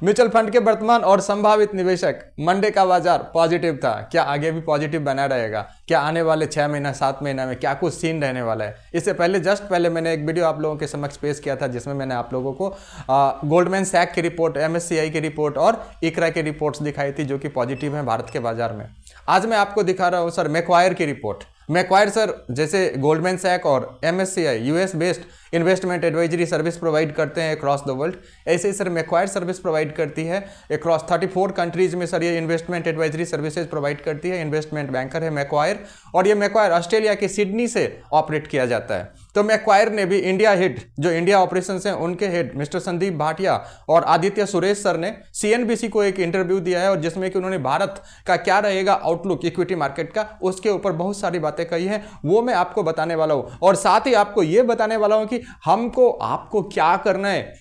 Mutual fund के वर्तमान और संभावित निवेशक, मंडे का बाजार पॉजिटिव था। क्या आगे भी पॉजिटिव बना रहेगा? क्या आने वाले 6 महीना 7 महीना में क्या कुछ सीन रहने वाला है? इससे पहले जस्ट पहले मैंने एक वीडियो आप लोगों के समक्ष पेश किया था जिसमें मैंने आप लोगों को गोल्डमैन सैक की रिपोर्ट, MSCI की रिपोर्ट और इकरा की रिपोर्ट्स दिखाई थी जो कि पॉजिटिव है भारत के बाजार में। आज मैं आपको दिखा रहा हूँ सर मैक्वायर की रिपोर्ट। मैक्वायर सर जैसे गोल्डमैन सैक और MSCI US based investment advisory service provide करते हैं अक्रॉस द वर्ल्ड, ऐसे ही सर मैक्वायर सर्विस प्रोवाइड करती है अक्रॉस 34 कंट्रीज में। सर ये इन्वेस्टमेंट एडवाइजरी सर्विसेज प्रोवाइड करती है। इन्वेस्टमेंट बैंकर है मैक्वायर और ये मैक्वायर ऑस्ट्रेलिया के सिडनी से ऑपरेट किया जाता है। तो मैक्वायर ने भी इंडिया हेड, जो इंडिया ऑपरेशंस हैं उनके हेड मिस्टर संदीप भाटिया और आदित्य सुरेश सर ने CNBC को एक इंटरव्यू दिया है और जिसमें कि उन्होंने भारत का क्या रहेगा आउटलुक इक्विटी मार्केट का, उसके ऊपर बहुत सारी बातें कही हैं। वो मैं आपको बताने वाला हूं और साथ ही आपको ये बताने वाला हूं कि हमको आपको क्या करना है।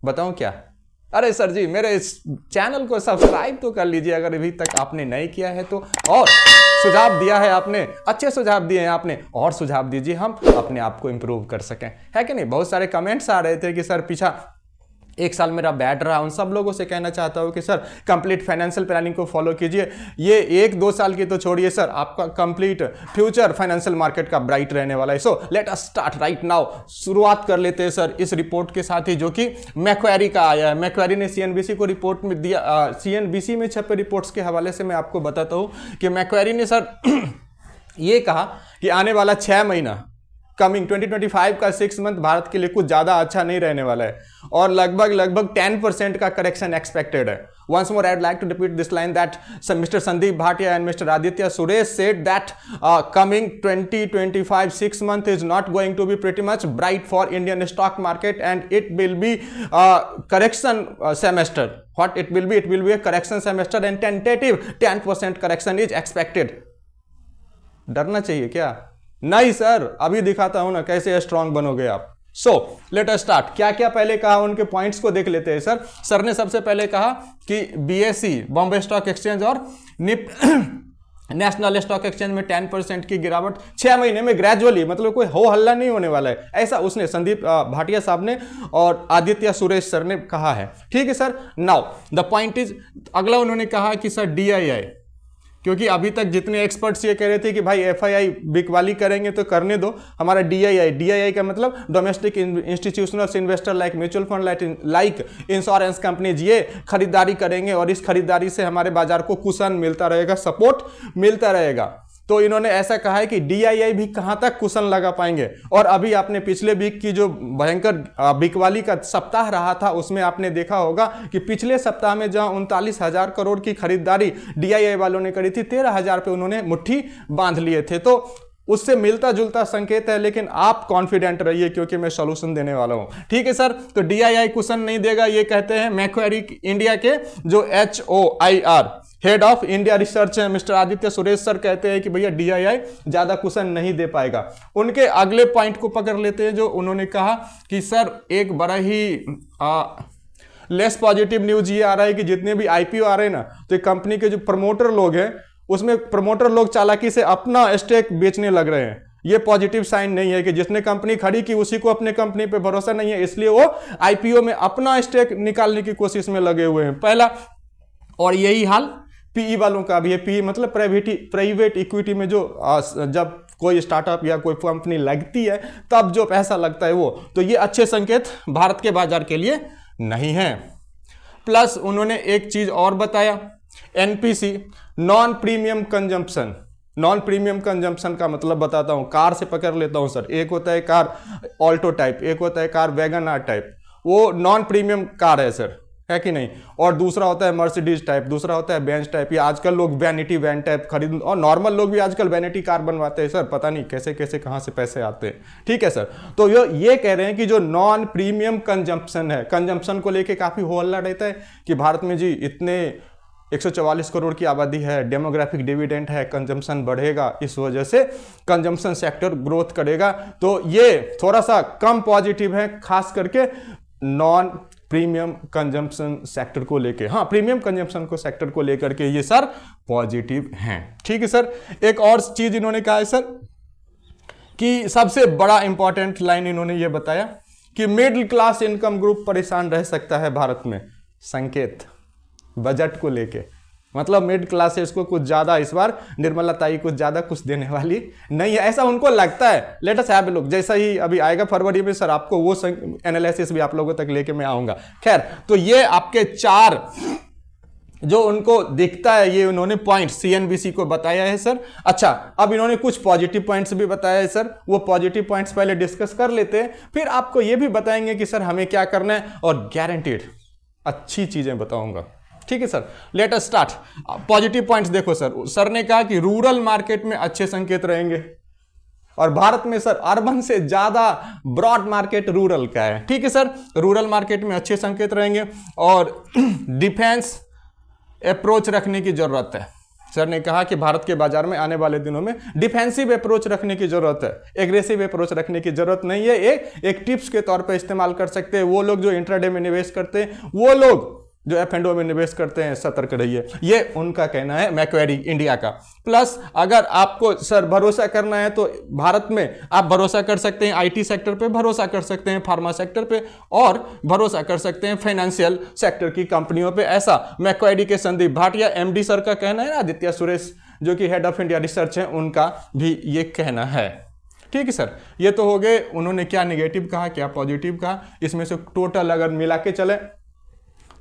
बताऊं क्या? अरे सर जी मेरे इस चैनल को सब्सक्राइब तो कर लीजिए अगर अभी तक आपने नहीं किया है तो, और सुझाव दिया है आपने, अच्छे सुझाव दिए हैं आपने, और सुझाव दीजिए हम अपने आप को इंप्रूव कर सकें, है कि नहीं? बहुत सारे कमेंट्स आ रहे थे कि सर पीछा एक साल मेरा बैड रहा। उन सब लोगों से कहना चाहता हूं कि सर कंप्लीट फाइनेंशियल प्लानिंग को फॉलो कीजिए। ये 1-2 साल की तो छोड़िए सर, आपका कंप्लीट फ्यूचर फाइनेंशियल मार्केट का ब्राइट रहने वाला है। So let us start right now. शुरुआत कर लेते हैं सर इस रिपोर्ट के साथ ही जो कि मैक्वारी का आया है। मैक्वारी ने CNBC को रिपोर्ट में दिया। CNBC में छपे रिपोर्ट्स के हवाले से मैं आपको बताता हूं कि मैक्वारी ने सर ये कहा कि आने वाला 6 महीना कमिंग 2025 का 6 मंथ भारत के लिए कुछ ज्यादा अच्छा नहीं रहने वाला है और लगभग 10% का करेक्शन एक्सपेक्टेड है। Once more, I'd like to repeat this line that Mr. Sandeep Bhatia and Mr. Aditya Suresh said that coming 2025 6 month is not going to be pretty much bright for Indian stock market and it will be correction semester. What it will be? It will be a correction semester and tentative 10% correction is expected. डरना चाहिए क्या? नहीं sir, अभी दिखाता हूं ना कैसे strong बनोगे आप। So let us start. क्या क्या पहले कहा उनके पॉइंट्स को देख लेते हैं। सर ने सबसे पहले कहा कि BSE बॉम्बे स्टॉक एक्सचेंज और नेशनल स्टॉक एक्सचेंज में 10% की गिरावट 6 महीने में ग्रेजुअली, मतलब कोई हो हल्ला नहीं होने वाला है, ऐसा उसने संदीप भाटिया साहब ने और आदित्य सुरेश सर ने कहा है। ठीक है sir. Now the point is, अगला उन्होंने कहा कि सर DII, क्योंकि अभी तक जितने एक्सपर्ट्स ये कह रहे थे कि भाई FII बिकवाली करेंगे तो करने दो, हमारा DII का मतलब domestic institutional investor like mutual fund like insurance companies, ये खरीदारी करेंगे और इस खरीदारी से हमारे बाजार को कुशन मिलता रहेगा, सपोर्ट मिलता रहेगा। तो इन्होंने ऐसा कहा है कि DII भी कहां तक कुशन लगा पाएंगे। और अभी आपने पिछले वीक की जो भयंकर बिकवाली का सप्ताह रहा था उसमें आपने देखा होगा कि पिछले सप्ताह में जहां 39,000 करोड़ की खरीदारी DII वालों ने करी थी, 13,000 पे उन्होंने मुट्ठी बांध लिए थे। तो उससे मिलता जुलता संकेत है, लेकिन आप कॉन्फिडेंट रहिए क्योंकि मैं सॉल्यूशन देने वाला हूं। ठीक है सर। तो DII कुशन नहीं देगा ये कहते हैं मैक्वारी इंडिया के जो HOIR head of India research है मिस्टर आदित्य सुरेश सर, कहते हैं कि भैया DII ज्यादा कुशन नहीं दे पाएगा। उनके अगले पॉइंट को पकड़ लेते हैं जो उन्होंने कहा कि सर एक बड़ा ही लेस पॉजिटिव न्यूज ये आ रहा है कि जितने भी IPO आ रहे हैं ना, तो कंपनी के जो प्रमोटर लोग हैं उसमें प्रमोटर लोग चालाकी से अपना स्टेक बेचने लग रहे हैं। ये पॉजिटिव साइन नहीं है कि जिसने कंपनी खड़ी की उसी को अपने कंपनी पे भरोसा नहीं है, इसलिए वो IPO में अपना स्टेक निकालने की कोशिश में लगे हुए हैं। पहला, और यही हाल PE वालों का भी है। PE मतलब प्राइवेट इक्विटी में जो जब कोई स्टार्टअप या कोई कंपनी लगती है तब जो पैसा लगता है वो, तो ये अच्छे संकेत भारत के बाजार के लिए नहीं है। प्लस उन्होंने एक चीज और बताया, NPC non premium consumption. Non premium consumption का मतलब बताता हूं, कार से पकड़ लेता हूं सर। एक होता है कार ऑल्टो टाइप, एक होता है कार वैगन आर टाइप, वो नॉन प्रीमियम कार है सर, है कि नहीं? और दूसरा होता है मर्सिडीज टाइप, दूसरा होता है बेंच टाइप। या आजकल लोग वैनिटी वैन टाइप खरीद, और नॉर्मल लोग भी आजकल वैनिटी कार बनवाते हैं सर, पता नहीं कैसे कैसे कहां से पैसे आते हैं। ठीक है सर। तो ये कह रहे हैं कि जो नॉन प्रीमियम कंजम्पशन है, कंजम्पशन को लेके काफी हो हल्ला रहता है कि भारत में जी इतने 144 करोड़ की आबादी है, डेमोग्राफिक डिविडेंड है, कंजम्पशन बढ़ेगा, इस वजह से कंजम्पशन सेक्टर ग्रोथ करेगा। तो ये थोड़ा सा कम पॉजिटिव है, खास करके नॉन प्रीमियम कंजम्पशन सेक्टर को लेके, हाँ प्रीमियम कंजम्पशन को सेक्टर को लेकर के ये सर पॉजिटिव हैं। ठीक है सर, एक और चीज इन्होंने कहा है सर कि सबसे बड़ा इंपॉर्टेंट लाइन इन्होंने ये बताया कि मिडिल क्लास इनकम ग्रुप परेशान रह सकता है भारत में। संकेत बजट को लेके, मतलब मिडिल क्लासेस को कुछ ज्यादा इस बार निर्मला ताई कुछ ज्यादा कुछ देने वाली नहीं है, ऐसा उनको लगता है। Let us have a look, जैसा ही अभी आएगा फरवरी में सर आपको वो एनालिसिस भी आप लोगों तक लेके मैं आऊंगा। खैर, तो ये आपके 4 जो उनको दिखता है ये उन्होंने पॉइंट सीएनबीसी को बताया है सर। अच्छा, अब इन्होंने कुछ पॉजिटिव पॉइंट्स भी बताया है सर, वो पॉजिटिव पॉइंट्स पहले डिस्कस कर लेते हैं, फिर आपको ये भी बताएंगे कि सर हमें क्या करना है, और गारंटीड अच्छी चीजें बताऊंगा। ठीक है sir, let us start. Positive points देखो सर ने कहा कि रूरल मार्केट में अच्छे संकेत रहेंगे, और भारत में सर अर्बन से ज्यादा ब्रॉड मार्केट रूरल का है। ठीक है सर, रूरल मार्केट में अच्छे संकेत रहेंगे, और डिफेंस अप्रोच रखने की जरूरत है। सर ने कहा कि भारत के बाजार में आने वाले दिनों में डिफेंसिव अप्रोच रखने की जरूरत है, एग्रेसिव अप्रोच रखने की जरूरत नहीं है। एक टिप्स के तौर पे इस्तेमाल कर सकते हैं वो लोग जो इंट्राडे में निवेश करते हैं, वो लोग जो F&O में निवेश करते हैं, सतर्क रहिए, ये उनका कहना है मैक्वेरी इंडिया का। प्लस अगर आपको सर भरोसा करना है तो भारत में आप भरोसा कर सकते हैं आईटी सेक्टर पे, भरोसा कर सकते हैं फार्मा सेक्टर पे, और भरोसा कर सकते हैं फाइनेंशियल सेक्टर की कंपनियों पे। ऐसा मैक्वेरी के संदीप भाटिया एमडी सर का कहना है, आदित्य सुरेश जो कि हेड ऑफ इंडिया रिसर्च है उनका भी ये कहना है। ठीक है सर, ये तो हो गए उन्होंने क्या नेगेटिव कहा क्या पॉजिटिव कहा। इसमें से टोटल अगर मिला के चले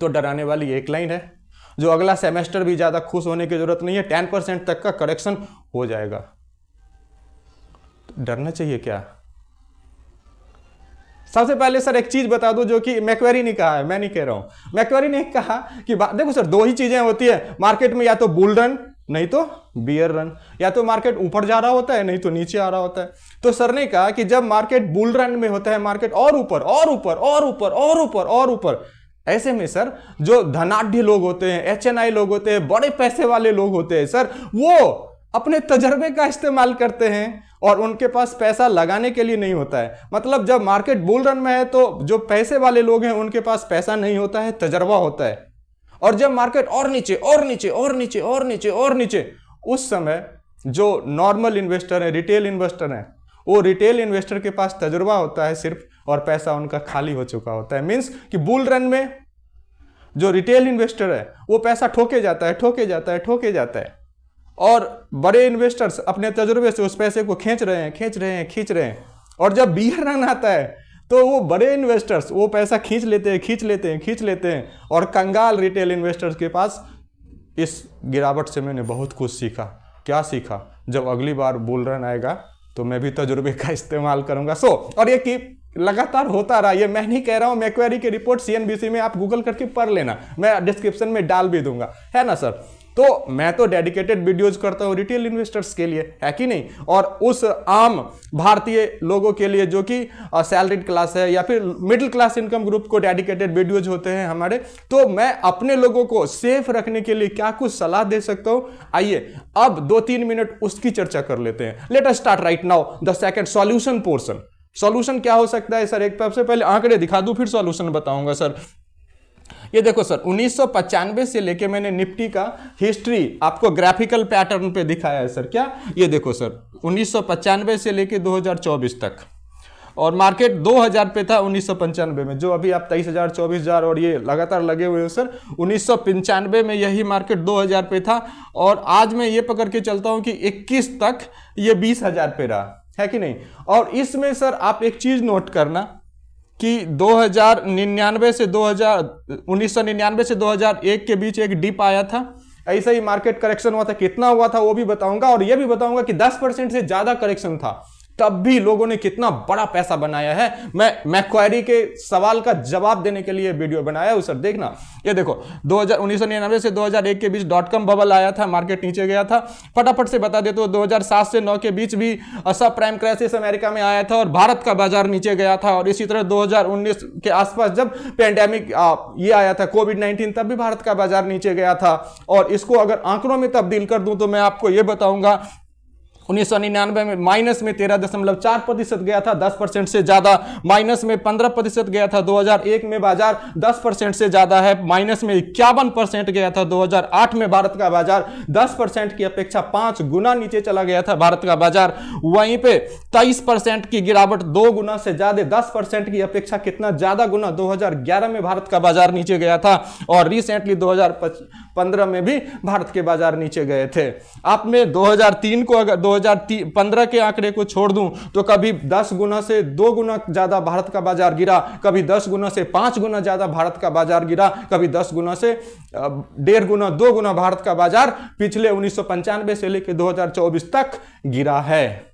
तो डराने वाली एक लाइन है, जो अगला सेमेस्टर भी ज्यादा खुश होने की जरूरत नहीं है, 10% तक का करेक्शन हो जाएगा। डरना चाहिए क्या? सबसे पहले सर एक चीज बता दो जो कि मैक्वेरी ने कहा है, मैं नहीं कह रहा हूं। मैक्वेरी ने कहा कि देखो सर, 2 ही चीजें होती है मार्केट में, या तो बुल रन नहीं तो बियर रन, या तो मार्केट ऊपर जा रहा होता है नहीं तो नीचे आ रहा होता है। तो सर ने कहा कि जब मार्केट बुल रन में होता है, मार्केट और ऊपर और ऊपर और ऊपर और ऊपर और ऊपर, ऐसे में सर जो धनाढ्य लोग होते हैं, एचएनआई लोग होते हैं, बड़े पैसे वाले लोग होते हैं सर, वो अपने तजर्बे का इस्तेमाल करते हैं, और उनके पास पैसा लगाने के लिए नहीं होता है। मतलब जब मार्केट बुल रन में है तो जो पैसे वाले लोग हैं उनके पास पैसा नहीं होता है, तजर्बा होता है। और जब मार्केट और नीचे और नीचे और नीचे और नीचे और नीचे, उस समय जो नॉर्मल इन्वेस्टर है, रिटेल इन्वेस्टर है, वो रिटेल इन्वेस्टर के पास तजुर्बा होता है सिर्फ, और पैसा उनका खाली हो चुका होता है। मींस कि बुल रन में जो रिटेल इन्वेस्टर है वो पैसा ठोके जाता है, ठोके जाता है, ठोके जाता है, और बड़े इन्वेस्टर्स अपने तजुर्बे से उस पैसे को खींच रहे हैं, खींच रहे हैं, खींच रहे हैं। और जब बियर रन आता है तो वो बड़े इन्वेस्टर्स वो पैसा खींच लेते हैं, खींच लेते हैं, खींच लेते हैं, और कंगाल रिटेल इन्वेस्टर्स के पास। इस गिरावट से मैंने बहुत कुछ सीखा। क्या सीखा? जब अगली बार बुल रन आएगा तो मैं भी तजुर्बे का इस्तेमाल करूंगा। और ये कि लगातार होता रहा, ये मैं नहीं कह रहा हूं, मैक्वेरी की रिपोर्ट सीएनबीसी में आप गूगल करके पढ़ लेना, मैं डिस्क्रिप्शन में डाल भी दूंगा, है ना सर। तो मैं तो डेडिकेटेड वीडियोज करता हूं रिटेल इन्वेस्टर्स के लिए, है कि नहीं, और उस आम भारतीय लोगों के लिए जो कि सैलरीड क्लास है या फिर मिडिल क्लास इनकम ग्रुप को डेडिकेटेड वीडियोज होते हैं हमारे। तो मैं अपने लोगों को सेफ रखने के लिए क्या कुछ सलाह दे सकता हूं, आइए अब 2-3 मिनट उसकी चर्चा कर लेते हैं। Let us start right now the second solution portion. Solution क्या हो सकता है सर? एक सबसे पहले आंकड़े दिखा दूं फिर सॉल्यूशन बताऊंगा सर। ये देखो सर, 1995 से लेके मैंने निफ्टी का हिस्ट्री आपको ग्राफिकल पैटर्न पे दिखाया है सर। क्या? ये देखो सर, 1995 से लेके 2024 तक, और मार्केट 2000 पे था 1995 में, जो अभी आप 23,000 24,000 और ये लगातार लगे हुए हो सर। 1995 में यही मार्केट 2000 पे था, और आज मैं ये पकड़ के चलता हूं कि 21 तक ये 20,000 पे रहा, है कि नहीं। और इसमें सर आप एक चीज नोट करना कि 1999 से 2001 के बीच एक डिप आया था, ऐसा ही मार्केट करेक्शन हुआ था। कितना हुआ था वो भी बताऊंगा, और ये भी बताऊंगा कि 10% से ज्यादा करेक्शन था, तब भी लोगों ने कितना बड़ा पैसा बनाया है। मैं मैक्वेरी के सवाल का जवाब देने के लिए वीडियो बनाया है सर, देखना। ये देखो 1999 से 2001 के बीच .com बबल आया था, मार्केट नीचे गया था। फटाफट से बता देते हो 2007 से 9 के बीच भी सब प्राइम क्राइसिस अमेरिका में आया था और भारत का बाजार नीचे गया था। और इसी तरह 2019 के आसपास जब पेंडेमिक ये आया था कोविड-19, तब भी भारत का बाजार नीचे गया था। और इसको अगर आंकड़ों में तब्दील कर दूं तो मैं आपको ये बताऊंगा 1999 में माइनस में 13.4% गया था, 10% से ज्यादा। माइनस में 15% गया था 2001 में बाजार, 10% से ज्यादा है। माइनस में 51% गया था 2008 में भारत का बाजार, 10% की अपेक्षा 5 गुना नीचे चला गया था भारत का बाजार। वहीं पे 23% की गिरावट, 2 गुना से ज्यादा, 10% की अपेक्षा कितना ज्यादा गुना 2011 में भारत का बाजार नीचे गया था। और रिसेंटली 2015 में भी भारत के बाजार नीचे गए थे। आप में 2003 को अगर 2015 के आंकड़े को छोड़ दूं तो कभी 10 गुना से 2 गुना ज्यादा भारत का बाजार गिरा, कभी 10 गुना से 5 गुना ज्यादा भारत का बाजार गिरा, कभी 10 गुना से 1.5 गुना 2 गुना भारत का बाजार पिछले 1995 से लेकर 2024 तक गिरा है।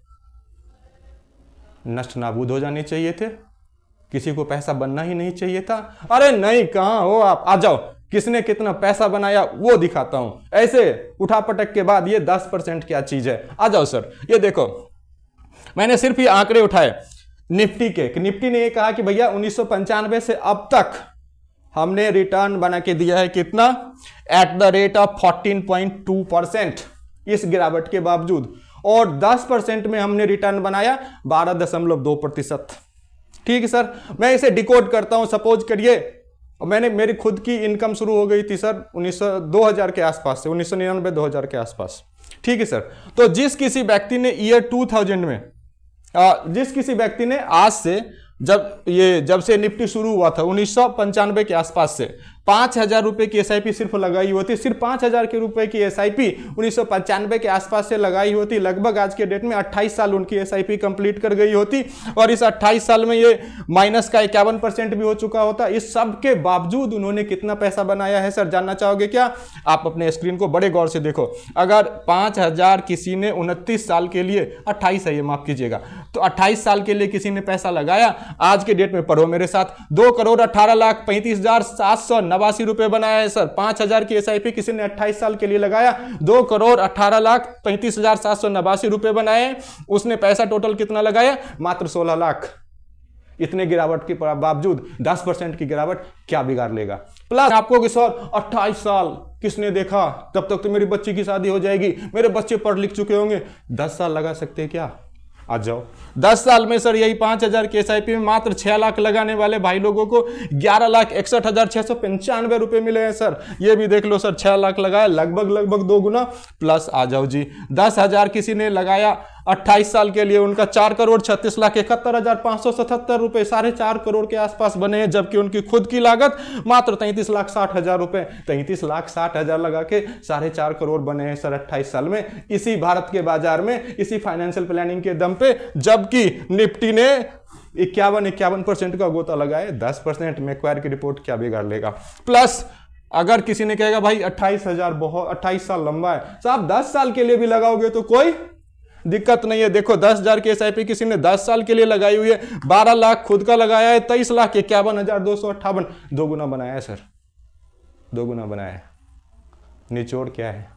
नष्ट नाबूद हो जाने चाहिए थे, किसी को पैसा बनना ही नहीं चाहिए था। अरे नहीं, कहां हो आप, आ जाओ, किसने कितना पैसा बनाया वो दिखाता हूं। ऐसे उठापटक के बाद ये 10% क्या चीज है, आ जाओ सर। ये देखो, मैंने सिर्फ ये आंकड़े उठाए निफ्टी के। निफ्टी ने ये कहा कि भैया 1995 से अब तक हमने रिटर्न बना के दिया है कितना, एट द रेट ऑफ 14.2% इस गिरावट के बावजूद, और 10% में हमने रिटर्न बनाया 12.2%। ठीक है सर, मैं इसे डिकोड करता हूं। सपोज करिए मेरी खुद की इनकम शुरू हो गई थी सर 2000 के आसपास से, 1999-2000 के आसपास। ठीक है सर, तो जिस किसी व्यक्ति ने ईयर 2000 में जिस किसी व्यक्ति ने आज से जब से निफ्टी शुरू हुआ था 1995 के आसपास से 5,000 रुपए की एसआईपी सिर्फ लगाई होती, सिर्फ 5,000 के रुपए की एसआईपी 1995 के आसपास से लगाई होती, लगभग आज के डेट में 28 साल उनकी एसआईपी कंप्लीट कर गई होती, और इस 28 साल में ये माइनस का 51% भी हो चुका होता। इस सब के बावजूद उन्होंने कितना पैसा बनाया है सर, जानना चाहोगे क्या? आप अपने स्क्रीन को बड़े गौर से देखो। अगर 5,000 किसी ने 29 साल के लिए, 28 है ये, माफ कीजिएगा, तो 28 साल के लिए किसी ने पैसा लगाया, आज के डेट में पढ़ो मेरे साथ, 2,18,35,789 रुपए बनाया है सर। 5,000 की एसआईपी किसी ने 28 साल के लिए लगाया, 2,18,35,789 रुपए बनाए। उसने पैसा टोटल कितना लगाया? मात्र 16 लाख। इतने गिरावट के बावजूद 10% की गिरावट क्या बिगाड़ लेगा? प्लस आपको कि सर 28 साल किसने देखा, तब तक तो मेरी बच्ची की शादी हो जाएगी, मेरे बच्चे पढ़ लिख चुके होंगे। 10 साल लगा सकते हैं क्या? आ जाओ। 10 साल में सर यही 5,000 के एसआईपी में मात्र 6 लाख लगाने वाले भाई लोगों को 11,61,695 रुपए मिले हैं सर। ये भी देख लो सर, 6 लाख लगाया, लगभग 2 गुना। प्लस आ जाओ जी, 10,000 किसी ने लगाया 28 साल के लिए, उनका 4,36,71,577 रुपए, 4.5 करोड़ के आसपास बने हैं, जबकि उनकी खुद की लागत मात्र 33,60,000 रुपए। 33,60,000 लगा के 4.5 करोड़ बने हैं सर 28 साल में, इसी भारत के बाजार में, इसी फाइनेंशियल प्लानिंग के दम पे। जबकि निफ्टी ने 51% का गोता लगाए, 10% मैक्वायर की रिपोर्ट क्या बिगाड़ लेगा? प्लस अगर किसी ने कहेगा भाई 28,000 बहुत, 28 साल लंबा है साहब, 10 साल के लिए भी लगाओगे तो कोई दिक्कत नहीं है। देखो 10,000 की एसआईपी किसी ने 10 साल के लिए लगाई हुई है, 12 लाख खुद का लगाया है, 23,51,258, 2 गुना बनाया है सर, 2 गुना बनाया है। निचोड़ क्या है?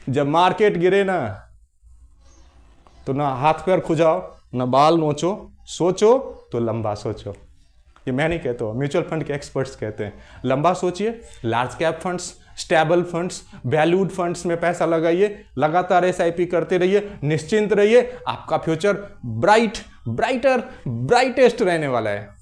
जब मार्केट गिरे ना तो ना हाथ पैर खुजाओ, ना बाल नोचो, सोचो तो लंबा सोचो। ये मैं नहीं कहता हूं, म्यूचुअल फंड के एक्सपर्ट्स कहते हैं। लंबा सोचिए, large cap funds, stable funds, valued funds में पैसा लगाइए, लगातार एसआईपी करते रहिए, निश्चिंत रहिए, आपका फ्यूचर ब्राइटेस्ट रहने वाला है।